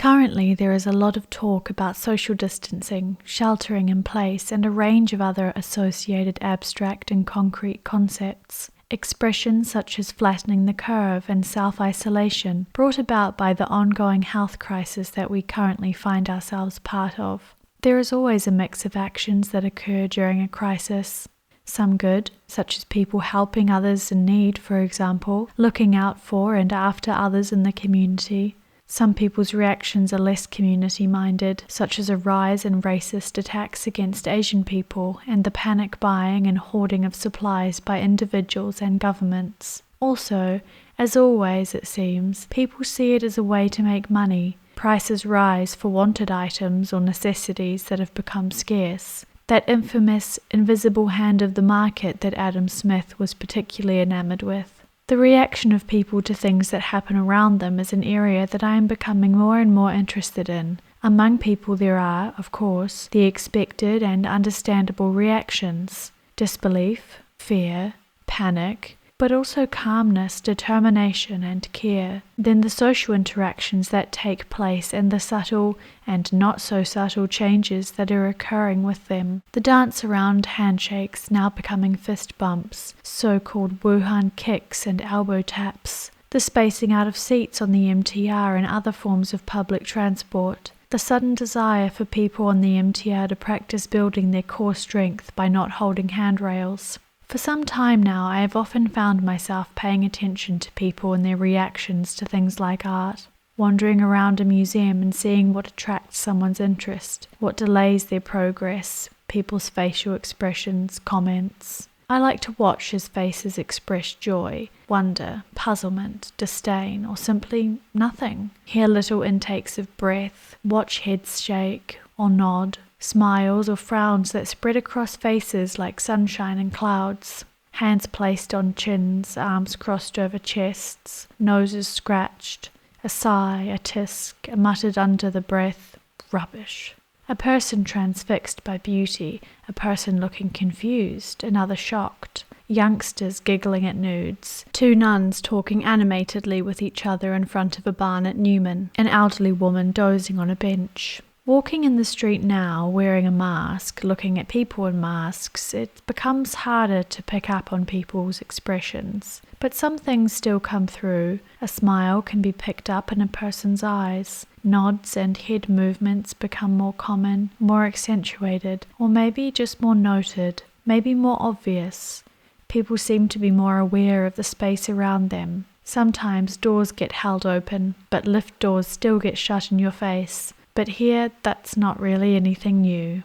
Currently, there is a lot of talk about social distancing, sheltering in place, and a range of other associated abstract and concrete concepts. Expressions such as flattening the curve and self-isolation, brought about by the ongoing health crisis that we currently find ourselves part of. There is always a mix of actions that occur during a crisis. Some good, such as people helping others in need, for example, looking out for and after others in the community. Some people's reactions are less community-minded, such as a rise in racist attacks against Asian people and the panic buying and hoarding of supplies by individuals and governments. Also, as always it seems, people see it as a way to make money. Prices rise for wanted items or necessities that have become scarce. That infamous invisible hand of the market that Adam Smith was particularly enamored with. The reaction of people to things that happen around them is an area that I am becoming more and more interested in. Among people there are, of course, the expected and understandable reactions: disbelief, fear, panic, but also calmness, determination, and care. Then the social interactions that take place and the subtle and not so subtle changes that are occurring with them. The dance around handshakes now becoming fist bumps, so-called Wuhan kicks and elbow taps. The spacing out of seats on the MTR and other forms of public transport. The sudden desire for people on the MTR to practice building their core strength by not holding handrails. For some time now, I have often found myself paying attention to people and their reactions to things like art, wandering around a museum and seeing what attracts someone's interest, what delays their progress, people's facial expressions, comments. I like to watch as faces express joy, wonder, puzzlement, disdain, or simply nothing. Hear little intakes of breath, watch heads shake or nod. Smiles or frowns that spread across faces like sunshine and clouds. Hands placed on chins, arms crossed over chests, noses scratched. A sigh, a tisk, a muttered under the breath, rubbish. A person transfixed by beauty, a person looking confused, another shocked. Youngsters giggling at nudes, two nuns talking animatedly with each other in front of a barn at Newman, an elderly woman dozing on a bench. Walking in the street now, wearing a mask, looking at people in masks, it becomes harder to pick up on people's expressions. But some things still come through. A smile can be picked up in a person's eyes. Nods and head movements become more common, more accentuated, or maybe just more noted, maybe more obvious. People seem to be more aware of the space around them. Sometimes doors get held open, but lift doors still get shut in your face. But here, that's not really anything new.